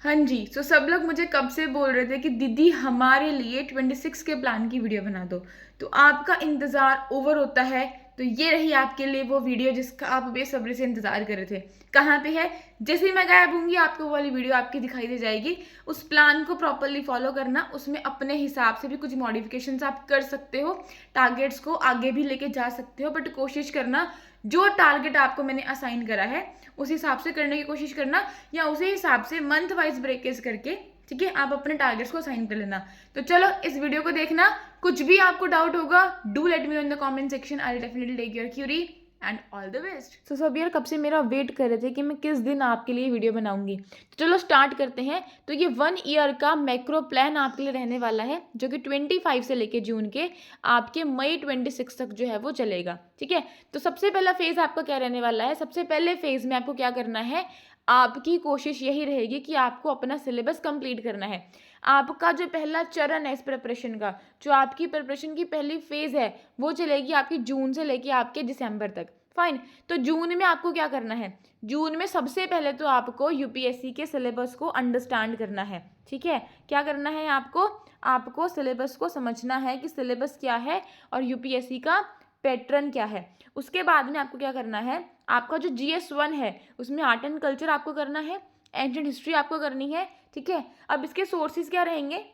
हाँ जी, सो सब लोग मुझे कब से बोल रहे थे कि दीदी हमारे लिए 26 के प्लान की वीडियो बना दो। तो आपका इंतज़ार ओवर होता है। तो ये रही आपके लिए वो वीडियो जिसका आप बेसब्री से इंतज़ार कर रहे थे। कहाँ पे है? जैसे ही मैं गायब होंगी आपको वो वाली वीडियो आपकी दिखाई दे जाएगी। उस प्लान को प्रॉपरली फॉलो करना, उसमें अपने हिसाब से भी कुछ मॉडिफिकेशंस आप कर सकते हो, टारगेट्स को आगे भी लेके जा सकते हो, बट कोशिश करना जो टारगेट आपको मैंने असाइन करा है उस हिसाब से करने की कोशिश करना, या उसी हिसाब से मंथ वाइज ब्रेकेज करके, ठीक है, आप अपने टारगेट्स को असाइन कर लेना। तो चलो इस वीडियो को देखना। कुछ भी आपको डाउट होगा, do let me know in the comment section, I will definitely take your query and all the best. So सब यार कब से मेरा वेट कर रहे थे कि मैं किस दिन आपके लिए वीडियो बनाऊंगी। तो चलो स्टार्ट करते हैं। तो ये 1 ईयर का मैक्रो प्लान आपके लिए रहने वाला है, जो कि 25 से लेके जून के आपके मई 26 तक जो है वो चलेगा। ठीक है, तो सबसे पहला फेज आपका क्या रहने वाला है? सबसे पहले फेज में आपको क्या करना है, आपकी कोशिश यही रहेगी कि आपको अपना सिलेबस कंप्लीट करना है। आपका जो पहला चरण है इस प्रिपरेशन का, जो आपकी प्रिपरेशन की पहली फेज है, वो चलेगी आपकी जून से लेके आपके दिसंबर तक। फाइन। तो जून में आपको क्या करना है? जून में सबसे पहले तो आपको यूपीएससी के सिलेबस को अंडरस्टैंड करना है। ठीक है, क्या करना है आपको सिलेबस को समझना है कि सिलेबस क्या है और यूपीएससी का पैटर्न क्या है। उसके बाद में आपको क्या करना है, आपका जो GS1 है उसमें आर्ट एंड कल्चर आपको करना है, एंशिएंट हिस्ट्री आपको करनी है। ठीक है, अब इसके सोर्सेज क्या रहेंगे?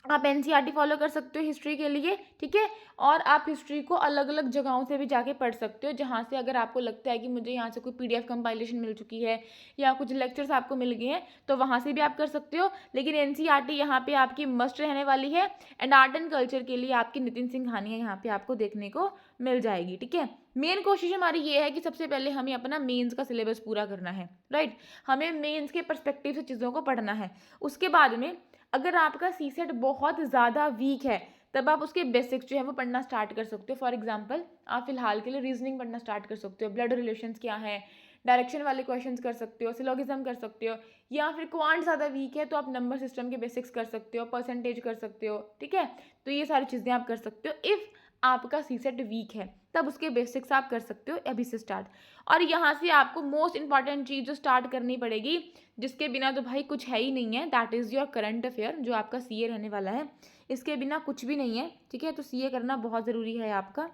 आप एनसीईआरटी फॉलो कर सकते हो हिस्ट्री के लिए। ठीक है, और आप हिस्ट्री को अलग अलग जगहों से भी जाके पढ़ सकते हो, जहाँ से अगर आपको लगता है कि मुझे यहाँ से कोई पीडीएफ कंपाइलेशन मिल चुकी है या कुछ लेक्चर्स आपको मिल गए हैं, तो वहाँ से भी आप कर सकते हो। लेकिन एनसीईआरटी यहाँ पे आपकी मस्ट रहने वाली है। एंड आर्ट एंड कल्चर के लिए आपकी नितिन सिंघानिया यहाँ पे आपको देखने को मिल जाएगी। ठीक है, मेन कोशिश हमारी ये है कि सबसे पहले हमें अपना मेंस का सिलेबस पूरा करना है। राइट, हमें मेंस के पर्सपेक्टिव से चीज़ों को पढ़ना है। उसके बाद में अगर आपका सीसेट बहुत ज़्यादा वीक है, तब आप उसके बेसिक्स जो है वो पढ़ना स्टार्ट कर सकते हो। फॉर एग्जांपल, आप फिलहाल के लिए रीजनिंग पढ़ना स्टार्ट कर सकते हो, ब्लड रिलेशंस क्या है, डायरेक्शन वाले क्वेश्चंस कर सकते हो, सिलोगिज्म कर सकते हो, या फिर क्वांट ज़्यादा वीक है तो आप नंबर सिस्टम के बेसिक्स कर सकते हो, परसेंटेज कर सकते हो। ठीक है, तो ये सारी चीज़ें आप कर सकते हो। इफ़ आपका सीसेट वीक है तब उसके बेसिक्स आप कर सकते हो अभी से स्टार्ट। और यहाँ से आपको मोस्ट इंपॉर्टेंट चीज़ जो स्टार्ट करनी पड़ेगी, जिसके बिना तो भाई कुछ है ही नहीं है, that is your current affair, जो आपका सीए रहने वाला है। इसके बिना कुछ भी नहीं है। ठीक है, तो सीए करना बहुत ज़रूरी है आपका।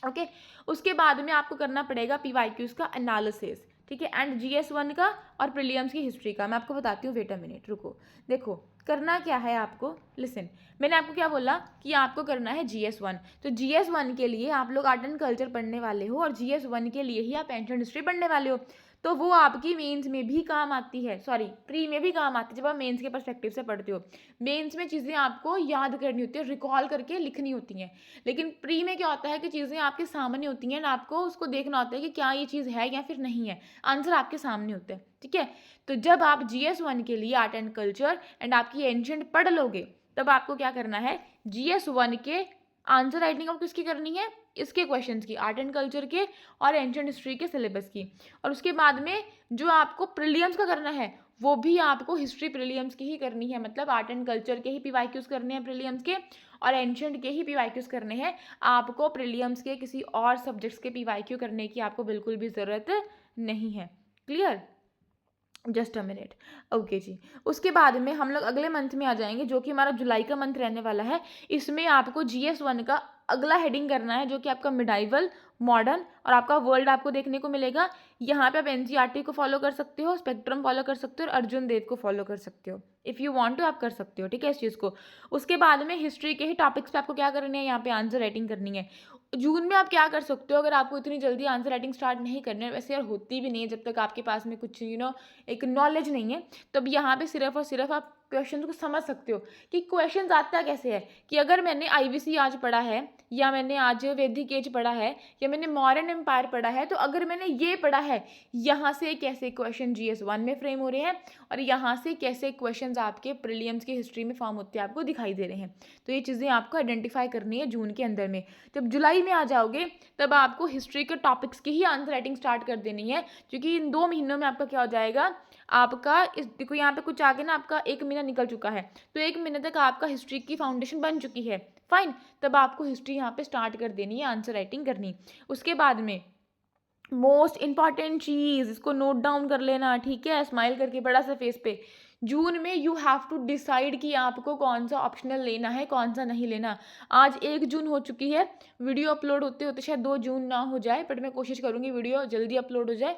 ओके, उसके बाद में आपको करना पड़ेगा पीवाईक्यूज का एनालिसिस। ठीक है, एंड GS1 का और प्रीलिम्स की हिस्ट्री का। मैं आपको बताती हूँ, वेट अ मिनट, रुको। देखो करना क्या है आपको, लिसन। मैंने आपको क्या बोला कि आपको करना है GS1। तो GS1 के लिए आप लोग आर्ट एंड कल्चर पढ़ने वाले हो, और GS1 के लिए ही आप एंशिएंट हिस्ट्री पढ़ने वाले हो। तो वो आपकी मेंस में भी काम आती है, सॉरी प्री में भी काम आती है, जब आप मेंस के पर्सपेक्टिव से पढ़ते हो। मेंस में चीज़ें आपको याद करनी होती है, रिकॉल करके लिखनी होती हैं। लेकिन प्री में क्या होता है कि चीज़ें आपके सामने होती हैं, आपको उसको देखना होता है कि क्या ये चीज़ है या फिर नहीं है। आंसर आपके सामने होते हैं। ठीक है, तो जब आप GS1 के लिए आर्ट एंड कल्चर एंड आपकी एंशिएंट पढ़ लोगे, तब आपको क्या करना है, GS1 के आंसर राइटिंग आपको किसकी करनी है, इसके क्वेश्चंस की, आर्ट एंड कल्चर के और एंशिएंट हिस्ट्री के सिलेबस की। और उसके बाद में जो आपको प्रीलिम्स का करना है, वो भी आपको हिस्ट्री प्रीलिम्स की ही करनी है। मतलब आर्ट एंड कल्चर के ही पीवाईक्यूज करने हैं प्रीलिम्स के, और एंशिएंट के ही पीवाईक्यूज करने हैं। आपको प्रीलिम्स के किसी और सब्जेक्ट्स के पीवाईक्यू करने की आपको बिल्कुल भी ज़रूरत नहीं है। Clear? Just a minute. Okay जी, उसके बाद में हम लोग अगले मंथ में आ जाएंगे, जो कि हमारा जुलाई का मंथ रहने वाला है। इसमें आपको GS1 का अगला हेडिंग करना है, जो कि आपका मिडाइवल, मॉडर्न और आपका वर्ल्ड आपको देखने को मिलेगा। यहाँ पे आप एनसीईआरटी को फॉलो कर सकते हो, स्पेक्ट्रम फॉलो कर सकते हो, और अर्जुन देव को फॉलो कर सकते हो। इफ़ यू वांट टू आप कर सकते हो। ठीक है, इस चीज़ को। उसके बाद में हिस्ट्री के ही टॉपिक्स पे आपको क्या करनी है, यहाँ पे आंसर राइटिंग करनी है। जून में आप क्या कर सकते हो, अगर आपको इतनी जल्दी आंसर राइटिंग स्टार्ट नहीं करनी है, वैसे यार होती भी नहीं है जब तक आपके पास में कुछ एक नॉलेज नहीं है, तो अब यहाँ पे सिर्फ और सिर्फ आप क्वेश्चन को समझ सकते हो कि क्वेश्चन आता कैसे है। कि अगर मैंने आईवीसी आज पढ़ा है, या मैंने आज वैदिक एज पढ़ा है, या मैंने मौर्यन एम्पायर पढ़ा है, तो अगर मैंने ये पढ़ा है, यहाँ से कैसे क्वेश्चन GS1 में फ्रेम हो रहे हैं, और यहाँ से कैसे क्वेश्चंस आपके प्रीलिम्स की हिस्ट्री में फॉर्म होते हैं आपको दिखाई दे रहे हैं। तो ये चीज़ें आपको आइडेंटिफाई करनी है जून के अंदर में। जब जुलाई में आ जाओगे, तब आपको हिस्ट्री के टॉपिक्स की ही आंसर राइटिंग स्टार्ट कर देनी है, क्योंकि इन 2 महीनों में आपका क्या हो जाएगा, आपका इस देखो यहाँ पे कुछ आगे ना, आपका 1 महीना निकल चुका है, तो 1 महीने तक आपका हिस्ट्री की फाउंडेशन बन चुकी है। फाइन, तब आपको हिस्ट्री यहाँ पे स्टार्ट कर देनी है, आंसर राइटिंग करनी। उसके बाद में मोस्ट इंपॉर्टेंट चीज़, इसको नोट डाउन कर लेना, ठीक है, स्माइल करके बड़ा सा फेस पे। जून में यू हैव टू डिसाइड कि आपको कौन सा ऑप्शनल लेना है, कौन सा नहीं लेना। आज 1 जून हो चुकी है, वीडियो अपलोड होते होते शायद 2 जून ना हो जाए, बट मैं कोशिश करूँगी वीडियो जल्दी अपलोड हो जाए।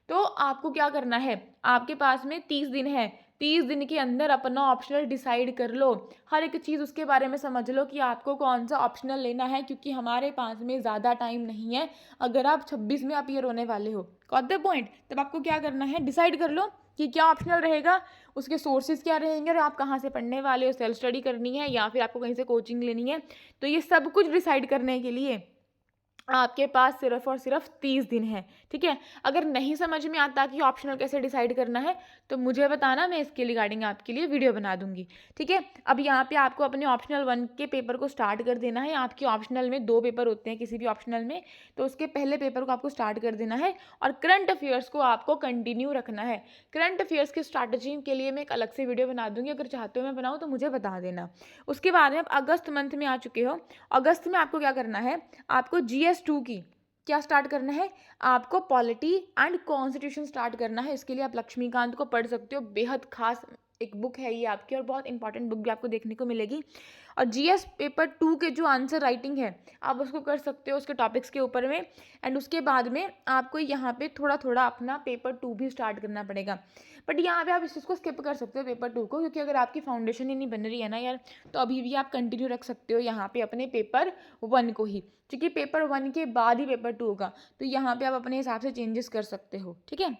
तो आपको क्या करना है, आपके पास में 30 दिन है, 30 दिन के अंदर अपना ऑप्शनल डिसाइड कर लो। हर एक चीज़ उसके बारे में समझ लो कि आपको कौन सा ऑप्शनल लेना है, क्योंकि हमारे पास में ज़्यादा टाइम नहीं है। अगर आप 26 में अपीयर होने वाले हो, गॉट द पॉइंट, तब आपको क्या करना है, डिसाइड कर लो कि क्या ऑप्शनल रहेगा, उसके सोर्सेज क्या रहेंगे, और आप कहाँ से पढ़ने वाले हो, सेल्फ स्टडी करनी है या फिर आपको कहीं से कोचिंग लेनी है। तो ये सब कुछ डिसाइड करने के लिए आपके पास सिर्फ और सिर्फ 30 दिन है, ठीक है। अगर नहीं समझ में आता कि ऑप्शनल कैसे डिसाइड करना है, तो मुझे बताना, मैं इसके रिगार्डिंग आपके लिए वीडियो बना दूंगी, ठीक है। अब यहाँ पे आपको अपने ऑप्शनल 1 के पेपर को स्टार्ट कर देना है। आपके ऑप्शनल में 2 पेपर होते हैं किसी भी ऑप्शनल में, तो उसके पहले पेपर को आपको स्टार्ट कर देना है, और करंट अफेयर्स को आपको कंटिन्यू रखना है। करंट अफेयर्स की स्ट्रैटेजी के लिए मैं एक अलग से वीडियो बना दूंगी, अगर चाहते हो मैं बनाऊँ तो मुझे बता देना। उसके बाद में आप अगस्त मंथ में आ चुके हो, अगस्त में आपको क्या करना है, आपको GS2 की क्या स्टार्ट करना है, आपको पॉलिटी एंड कॉन्स्टिट्यूशन स्टार्ट करना है। इसके लिए आप लक्ष्मीकांत को पढ़ सकते हो, बेहद खास एक बुक है ये आपकी, और बहुत इंपॉर्टेंट बुक भी आपको देखने को मिलेगी। और GS पेपर 2 के जो आंसर राइटिंग है, आप उसको कर सकते हो उसके टॉपिक्स के ऊपर में। एंड उसके बाद में आपको यहाँ पे थोड़ा थोड़ा अपना पेपर 2 भी स्टार्ट करना पड़ेगा। बट यहाँ पे आप इस चीज़ को स्किप कर सकते हो पेपर 2 को, क्योंकि अगर आपकी फाउंडेशन ही नहीं बन रही है ना यार, तो अभी भी आप कंटिन्यू रख सकते हो यहाँ पे अपने पेपर 1 को ही, क्योंकि पेपर 1 के बाद ही पेपर 2 होगा। तो यहाँ पे आप अपने हिसाब से चेंजेस कर सकते हो, ठीक है।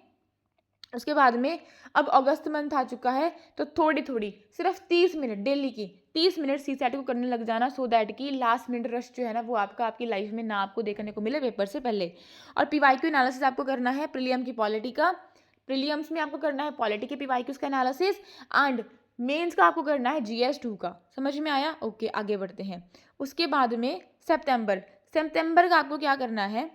उसके बाद में अब अगस्त मंथ आ चुका है, तो थोड़ी थोड़ी सिर्फ 30 मिनट डेली की 30 मिनट CSAT को करने लग जाना, सो दैट कि लास्ट मिनट रश जो है ना वो आपका आपकी लाइफ में ना आपको देखने को मिले पेपर से पहले। और PYQ एनालिसिस आपको करना है प्रीलियम की पॉलिटी का, प्रीलियम्स में आपको करना है पॉलिटी के PYQs का एनालिसिस, एंड मेंस का आपको करना है GS2 का। समझ में आया? ओके, आगे बढ़ते हैं। उसके बाद में सितंबर, सितंबर का आपको क्या करना है,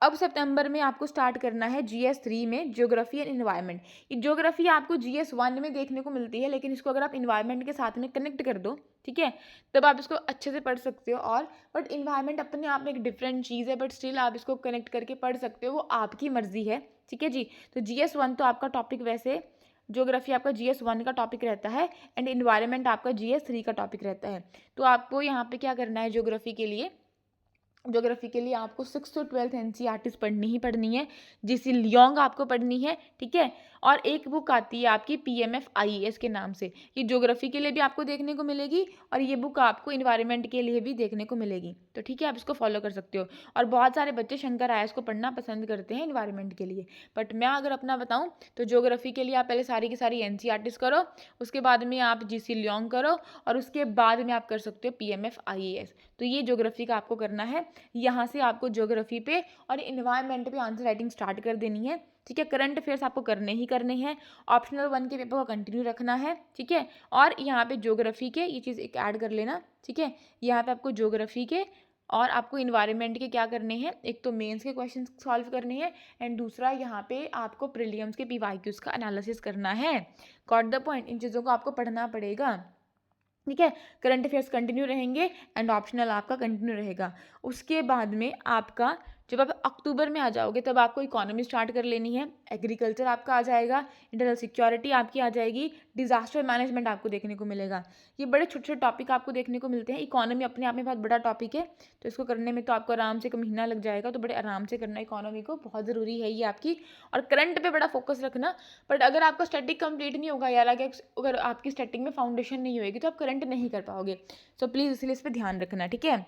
अब सितंबर में आपको स्टार्ट करना है GS3 में ज्योग्राफी एंड इन्वायरमेंट। ये ज्योग्राफी आपको GS1 में देखने को मिलती है, लेकिन इसको अगर आप इन्वायरमेंट के साथ में कनेक्ट कर दो, ठीक है, तब आप इसको अच्छे से पढ़ सकते हो। और बट इन्वायरमेंट अपने आप में एक डिफरेंट चीज़ है, बट स्टिल आप इसको कनेक्ट करके पढ़ सकते हो, वो आपकी मर्जी है, ठीक है जी। तो GS1 तो आपका टॉपिक, वैसे ज्योग्राफी आपका GS1 का टॉपिक रहता है, एंड इन्वायरमेंट आपका GS3 का टॉपिक रहता है। तो आपको यहाँ पे क्या करना है, ज्योग्राफी के लिए आपको 6th to 12th NCERTs पढ़नी ही पढ़नी है। GC लियोंग आपको पढ़नी है, ठीक है। और एक बुक आती है आपकी PMF IAS के नाम से, ये ज्योग्राफी के लिए भी आपको देखने को मिलेगी, और ये बुक आपको इन्वायरमेंट के लिए भी देखने को मिलेगी। तो ठीक है, आप इसको फॉलो कर सकते हो। और बहुत सारे बच्चे शंकर IAS को पढ़ना पसंद करते हैं इन्वायरमेंट के लिए, बट मैं अगर अपना बताऊँ तो ज्योग्राफी के लिए आप पहले सारी की सारी NCERTs करो, उसके बाद में आप GC लियोंग करो, और उसके बाद में आप कर सकते हो PMF IAS। तो ये ज्योग्राफी का आपको करना है। यहाँ से आपको ज्योग्राफी पे और इन्वायरमेंट पे आंसर राइटिंग स्टार्ट कर देनी है, ठीक है। करंट अफेयर्स आपको करने ही करने हैं, ऑप्शनल 1 के पेपर को कंटिन्यू रखना है, ठीक है। और यहाँ पे ज्योग्राफी के ये चीज़ एक ऐड कर लेना, ठीक है। यहाँ पे आपको ज्योग्राफी के और आपको इन्वायरमेंट के क्या करने हैं, एक तो मेंस के क्वेश्चन सॉल्व करने हैं, एंड दूसरा यहाँ पे आपको प्रीलिम्स के PYQs का एनालिसिस करना है। गॉट द पॉइंट, इन चीज़ों को आपको पढ़ना पड़ेगा, ठीक है। करंट अफेयर्स कंटिन्यू रहेंगे, एंड ऑप्शनल आपका कंटिन्यू रहेगा। उसके बाद में आपका जब आप अक्टूबर में आ जाओगे, तब आपको इकोनॉमी स्टार्ट कर लेनी है, एग्रीकल्चर आपका आ जाएगा, इंटरनल सिक्योरिटी आपकी आ जाएगी, डिजास्टर मैनेजमेंट आपको देखने को मिलेगा। ये बड़े छोटे छोटे टॉपिक आपको देखने को मिलते हैं। इकोनॉमी अपने आप में बहुत बड़ा टॉपिक है, तो इसको करने में तो आपको आराम से 1 महीना लग जाएगा, तो बड़े आराम से करना इकोनॉमी को, बहुत ज़रूरी है ये आपकी। और करंट पे बड़ा फोकस रखना। बट अगर आपका स्टैटिक कंप्लीट नहीं होगा यार, अगर आपकी स्टैटिक में फाउंडेशन नहीं होगी, तो आप करंट नहीं कर पाओगे। सो प्लीज़ इसलिए इस पर ध्यान रखना, ठीक है।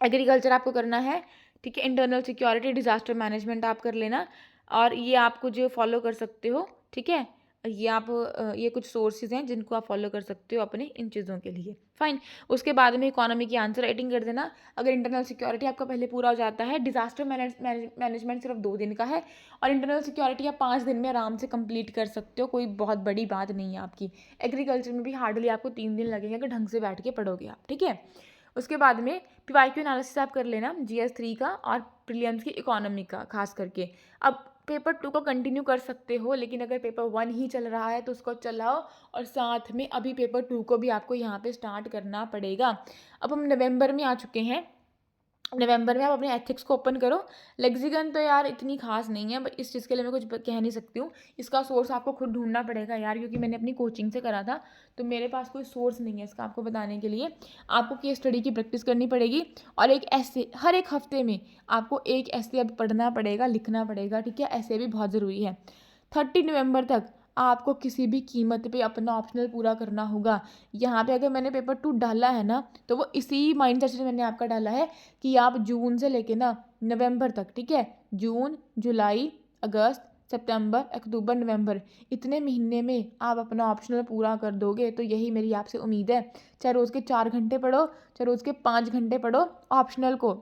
एग्रीकल्चर आपको करना है, ठीक है। इंटरनल सिक्योरिटी, डिजास्टर मैनेजमेंट आप कर लेना, और ये आपको जो फॉलो कर सकते हो, ठीक है। ये आप ये कुछ सोर्सेज हैं जिनको आप फॉलो कर सकते हो अपने इन चीज़ों के लिए, फाइन। उसके बाद में इकोनॉमी की आंसर राइटिंग कर देना। अगर इंटरनल सिक्योरिटी आपका पहले पूरा हो जाता है, डिजास्टर मैनेजमेंट सिर्फ 2 दिन का है, और इंटरनल सिक्योरिटी आप 5 दिन में आराम से कंप्लीट कर सकते हो, कोई बहुत बड़ी बात नहीं है आपकी। एग्रीकल्चर में भी हार्डली आपको 3 दिन लगेंगे अगर ढंग से बैठ के पढ़ोगे आप, ठीक है। उसके बाद में PYQ एनालिसिस आप कर लेना GS3 का, और प्रीलिम्स की इकोनॉमी का खास करके। अब पेपर 2 को कंटिन्यू कर सकते हो, लेकिन अगर पेपर 1 ही चल रहा है तो उसको चलाओ, और साथ में अभी पेपर 2 को भी आपको यहाँ पे स्टार्ट करना पड़ेगा। अब हम नवंबर में आ चुके हैं, नवंबर में आप अपने एथिक्स को ओपन करो। लेक्सिकन तो यार इतनी खास नहीं है, बट इस चीज़ के लिए मैं कुछ कह नहीं सकती हूँ। इसका सोर्स आपको खुद ढूंढना पड़ेगा यार, क्योंकि मैंने अपनी कोचिंग से करा था, तो मेरे पास कोई सोर्स नहीं है इसका आपको बताने के लिए। आपको केस स्टडी की प्रैक्टिस करनी पड़ेगी, और एक ऐसे हर एक हफ्ते में आपको एक ऐसे अब पढ़ना पड़ेगा, लिखना पड़ेगा, ठीक है। ऐसे भी बहुत ज़रूरी है। 30 नवंबर तक आपको किसी भी कीमत पे अपना ऑप्शनल पूरा करना होगा। यहाँ पे अगर मैंने पेपर 2 डाला है ना, तो वो इसी माइंडसेट से मैंने आपका डाला है कि आप जून से लेके ना नवंबर तक, ठीक है, जून, जुलाई, अगस्त, सितंबर, अक्टूबर, नवंबर, इतने महीने में आप अपना ऑप्शनल पूरा कर दोगे। तो यही मेरी आपसे उम्मीद है। चाहे रोज़ के 4 घंटे पढ़ो, चाहे रोज़ के 5 घंटे पढ़ो, ऑप्शनल को,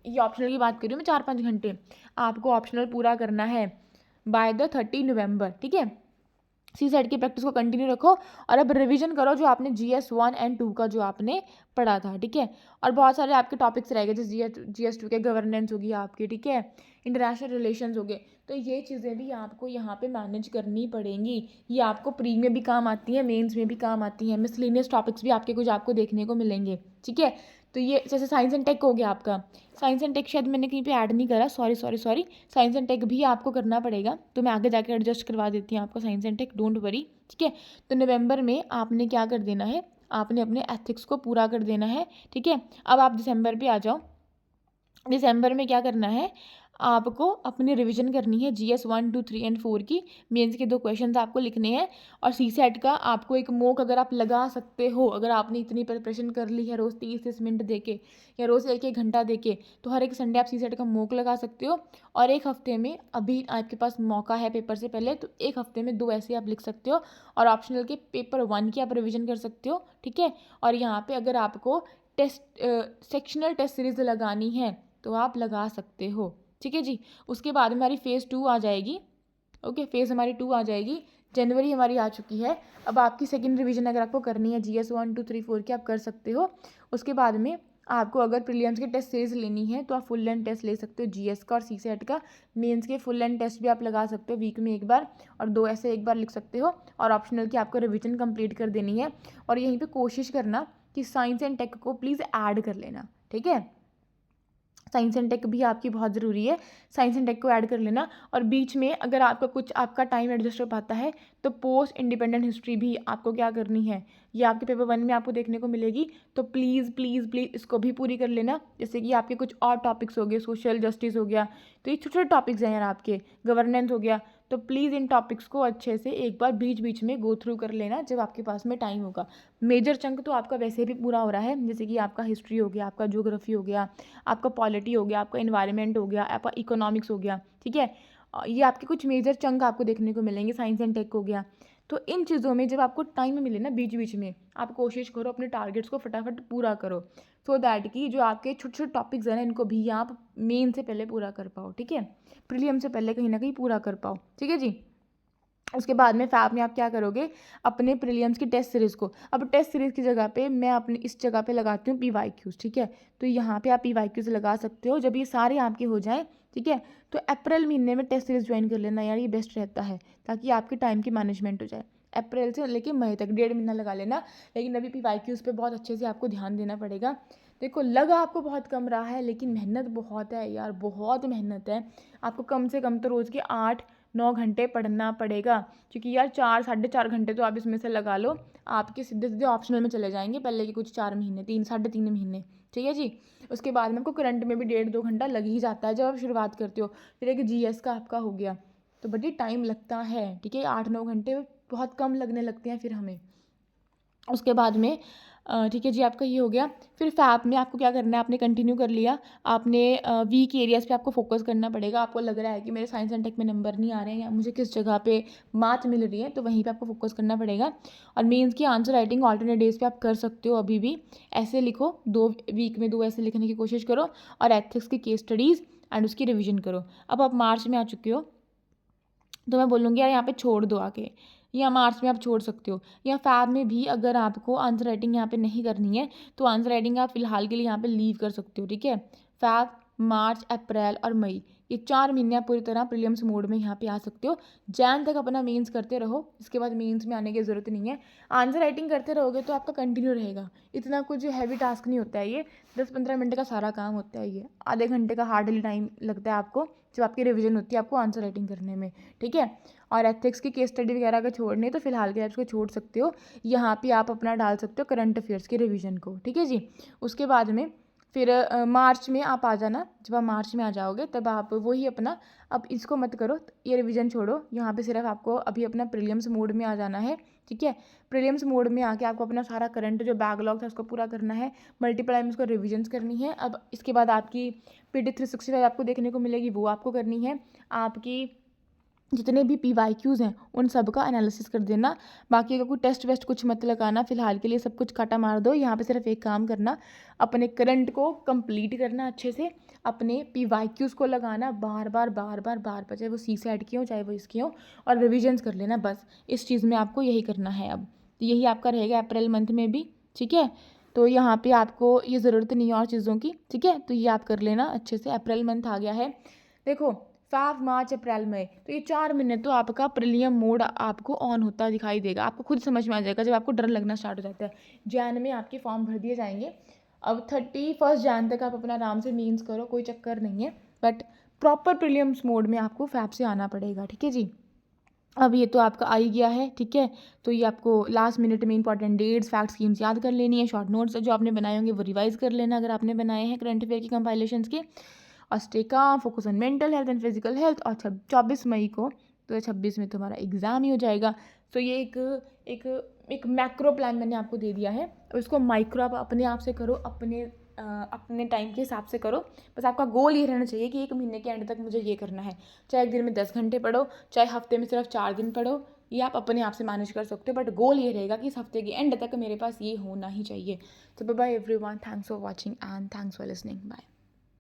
ये ऑप्शनल की बात कर रही हूँ मैं, 4-5 घंटे आपको ऑप्शनल पूरा करना है बाय द 30 नवंबर, ठीक है। सी सेट की प्रैक्टिस को कंटिन्यू रखो, और अब रिवीजन करो जो आपने GS 1 एंड 2 का जो आपने पढ़ा था, ठीक है। और बहुत सारे आपके टॉपिक्स रह गए, जैसे GS 2 के गवर्नेंस होगी आपकी, ठीक है, इंटरनेशनल रिलेशंस हो गए। तो ये चीज़ें भी आपको यहाँ पे मैनेज करनी पड़ेंगी। ये आपको प्री में भी काम आती हैं, मेंस में भी काम आती हैं। मिसलेनियस टॉपिक्स भी आपके कुछ आपको देखने को मिलेंगे, ठीक है। तो ये जैसे साइंस एंड टेक हो गया आपका, साइंस एंड टेक शायद मैंने कहीं पे ऐड नहीं करा, sorry sorry sorry, science and tech भी आपको करना पड़ेगा, तो मैं आगे जाके एडजस्ट करवा देती हूँ आपको science and tech, don't worry, ठीक है। तो नवंबर में आपने क्या कर देना है, आपने अपने एथिक्स को पूरा कर देना है, ठीक है। अब आप दिसंबर पे आ जाओ। दिसंबर में क्या करना है, आपको अपनी रिवीजन करनी है GS 1, 2, 3 एंड 4 की। मेंस के 2 क्वेश्चंस आपको लिखने हैं, और सी सेट का आपको एक मॉक अगर आप लगा सकते हो, अगर आपने इतनी प्रिपरेशन कर ली है रोज़ 30-30 मिनट देके, या रोज़ 1-1 घंटा देके, तो हर एक संडे आप सी सेट का मॉक लगा सकते हो। और एक हफ्ते में, अभी आपके पास मौका है पेपर से पहले, तो एक हफ्ते में 2 ऐसे आप लिख सकते हो, और ऑप्शनल के पेपर 1 की आप रिविजन कर सकते हो, ठीक है। और यहाँ पे अगर आपको टेस्ट सेक्शनल टेस्ट सीरीज लगानी है तो आप लगा सकते हो, ठीक है जी। उसके बाद में हमारी फ़ेज़ 2 आ जाएगी, ओके, फेज़ हमारी 2 आ जाएगी। जनवरी हमारी आ चुकी है। अब आपकी सेकंड रिवीजन अगर आपको करनी है GS 1, 2, 3, 4 की, आप कर सकते हो। उसके बाद में आपको अगर प्रीलिम्स की टेस्ट सीरीज लेनी है तो आप फुल लेंथ टेस्ट ले सकते हो, GS का और सी सेट का। मेंस के फुल लेंथ टेस्ट भी आप लगा सकते हो वीक में एक बार, और 2 ऐसे एक बार लिख सकते हो। और ऑप्शनल की आपको रिवीजन कंप्लीट कर देनी है। और यहीं पर कोशिश करना कि साइंस एंड टेक को प्लीज़ ऐड कर लेना, ठीक है। साइंस एंड टेक भी आपकी बहुत ज़रूरी है, साइंस एंड टेक को ऐड कर लेना। और बीच में अगर आपका कुछ आपका टाइम एडजस्ट हो पाता है तो पोस्ट इंडिपेंडेंट हिस्ट्री भी आपको क्या करनी है, ये आपके पेपर 1 में आपको देखने को मिलेगी। तो प्लीज़ प्लीज़ प्लीज़ इसको भी पूरी कर लेना। जैसे कि आपके कुछ और टॉपिक्स हो गए, सोशल जस्टिस हो गया, तो ये छोटे छोटे टॉपिक्स हैं यार आपके, गवर्नेंस हो गया, तो प्लीज़ इन टॉपिक्स को अच्छे से एक बार बीच बीच में गो थ्रू कर लेना जब आपके पास में टाइम होगा। मेजर चंक तो आपका वैसे भी पूरा हो रहा है, जैसे कि आपका हिस्ट्री हो गया, आपका ज्योग्राफी हो गया, आपका पॉलिटी हो गया, आपका इन्वायरमेंट हो गया, आपका इकोनॉमिक्स हो गया, ठीक है। ये आपके कुछ मेजर चंक आपको देखने को मिलेंगे, साइंस एंड टेक हो गया। तो इन चीज़ों में जब आपको टाइम मिले ना बीच बीच में, आप कोशिश करो अपने टारगेट्स को फटाफट पूरा करो, सो दैट कि जो आपके छोटे छोटे टॉपिक्स हैं ना, इनको भी आप मेन से पहले पूरा कर पाओ, ठीक है, प्रीलियम से पहले कहीं ना कहीं पूरा कर पाओ, ठीक है जी। उसके बाद में फैब में आप क्या करोगे, अपने प्रीलियम्स की टेस्ट सीरीज़ को, अब टेस्ट सीरीज़ की जगह पे मैं अपनी इस जगह पे लगाती हूँ PYQs, ठीक है। तो यहाँ पे आप PYQs लगा सकते हो जब ये सारे आपके हो जाएं, ठीक है। तो अप्रैल महीने में टेस्ट सीरीज़ ज्वाइन कर लेना यार, ये बेस्ट रहता है, ताकि आपके टाइम की मैनेजमेंट हो जाए। अप्रैल से लेके मई तक 1.5 महीना लगा लेना, लेकिन अभी PYQs पे बहुत अच्छे से आपको ध्यान देना पड़ेगा। देखो लगा आपको बहुत कम रहा है, लेकिन मेहनत बहुत है यार, बहुत मेहनत है। आपको कम से कम तो रोज़ के 8-9 घंटे पढ़ना पड़ेगा, क्योंकि यार 4-4.5 घंटे तो आप इसमें से लगा लो, आपके सीधे सीधे ऑप्शनल में चले जाएंगे पहले के कुछ 4 महीने, 3-3.5 महीने, ठीक है जी। उसके बाद में आपको करंट में भी 1.5-2 घंटा लग ही जाता है जब आप शुरुआत करते हो। फिर एक GS का आपका हो गया, तो बड़ी टाइम लगता है, ठीक है। 8-9 घंटे बहुत कम लगने लगते हैं फिर हमें। उसके बाद में ठीक है जी, आपका ये हो गया। फिर फैब में आपको क्या करना है, आपने कंटिन्यू कर लिया, आपने वीक एरियाज़ पे आपको फोकस करना पड़ेगा। आपको लग रहा है कि मेरे साइंस एंड टेक में नंबर नहीं आ रहे हैं, या मुझे किस जगह पे मार्क्स मिल रही है, तो वहीं पे आपको फोकस करना पड़ेगा। और मेंस की आंसर राइटिंग ऑल्टरनेट डेज पे आप कर सकते हो, अभी भी ऐसे लिखो, 2 वीक में 2 ऐसे लिखने की कोशिश करो, और एथिक्स की केस स्टडीज़ एंड उसकी रिविजन करो। अब आप मार्च में आ चुके हो, तो मैं बोलूँगी यार यहाँ पे छोड़ दो आके, या मार्च में आप छोड़ सकते हो, या फैब में भी अगर आपको आंसर राइटिंग यहाँ पे नहीं करनी है तो आंसर राइटिंग आप फिलहाल के लिए यहाँ पे लीव कर सकते हो, ठीक है। फैब मार्च, अप्रैल और मई, ये 4 महीने आप पूरी तरह प्रीलिम्स मोड में यहाँ पे आ सकते हो। जैन तक अपना मेंस करते रहो, इसके बाद मेंस में आने की ज़रूरत नहीं है। आंसर राइटिंग करते रहोगे तो आपका कंटिन्यू रहेगा, इतना कुछ हैवी टास्क नहीं होता है ये। 10-15 मिनट का सारा काम होता है ये, आधे घंटे का हार्डली टाइम लगता है आपको जब आपकी रिवीजन होती है आपको आंसर राइटिंग करने में, ठीक है। और एथिक्स की केस स्टडी वगैरह अगर छोड़नी है तो फिलहाल के आप इसको छोड़ सकते हो। यहाँ पे आप अपना डाल सकते हो करंट अफेयर्स के रिवीजन को, ठीक है जी। उसके बाद में फिर मार्च में आप आ जाना, जब आप मार्च में आ जाओगे तब आप वही अपना, अब इसको मत करो, ये रिवीजन छोड़ो, यहाँ पे सिर्फ आपको अभी अपना प्रीलिम्स मोड में आ जाना है, ठीक है। प्रीलिम्स मोड में आके आपको अपना सारा करंट जो बैकलॉग था उसको पूरा करना है, मल्टीपल में उसको रिविजन्स करनी है। अब इसके बाद आपकी PD 365 आपको देखने को मिलेगी, वो आपको करनी है। आपकी जितने भी PYQs हैं उन सब का एनालिसिस कर देना। बाकी का कोई टेस्ट वेस्ट कुछ मत लगाना, फिलहाल के लिए सब कुछ काटा मार दो। यहाँ पे सिर्फ एक काम करना, अपने करंट को कंप्लीट करना अच्छे से, अपने PYQs को लगाना बार बार चाहे वो CSAT की हो चाहे वो इसकी हो, और रिविजन्स कर लेना, बस इस चीज़ में आपको यही करना है। अब तो यही आपका रहेगा अप्रैल मंथ में भी, ठीक है। तो यहाँ पे आपको ये ज़रूरत नहीं है और चीज़ों की, ठीक है। तो ये आप कर लेना अच्छे से। अप्रैल मंथ आ गया है, देखो 5 मार्च, अप्रैल, मई, तो ये 4 महीने तो आपका प्रीलियम मोड आपको ऑन होता दिखाई देगा। आपको खुद समझ में आ जाएगा जब आपको डर लगना स्टार्ट हो जाता है। जैन में आपके फॉर्म भर दिए जाएंगे। अब 31 जैन तक आप अपना आराम से मीन्स करो, कोई चक्कर नहीं है, बट प्रॉपर प्रीलियम्स मोड में आपको फैब से आना पड़ेगा, ठीक है जी। अब ये तो आपका आ ही गया है, ठीक है। तो ये आपको लास्ट मिनट में इंपॉर्टेंट डेट्स, फैक्ट, स्कीम्स याद कर लेनी है। शॉर्ट नोट्स जो आपने बनाए होंगे वो रिवाइज कर लेना अगर आपने बनाए हैं करंट अफेयर की कंपाइलेशंस के। और stay calm, focus on mental health and physical health. और 24 मई को, तो 26 में तुम्हारा एग्ज़ाम ही हो जाएगा। तो ये एक मैक्रो प्लान मैंने आपको दे दिया है, और इसको माइक्रो आप अपने आप से करो, अपने टाइम के हिसाब से करो। बस आपका गोल ये रहना चाहिए कि 1 महीने के एंड तक मुझे ये करना है। चाहे एक दिन में 10 घंटे पढ़ो, चाहे हफ्ते में सिर्फ 4 दिन पढ़ो, ये आप अपने आप से मैनेज कर सकते हो, बट गोल ये रहेगा कि इस हफ्ते के एंड तक मेरे पास ये होना ही चाहिए। तो bye bye everyone, thanks for watching and thanks for listening, bye.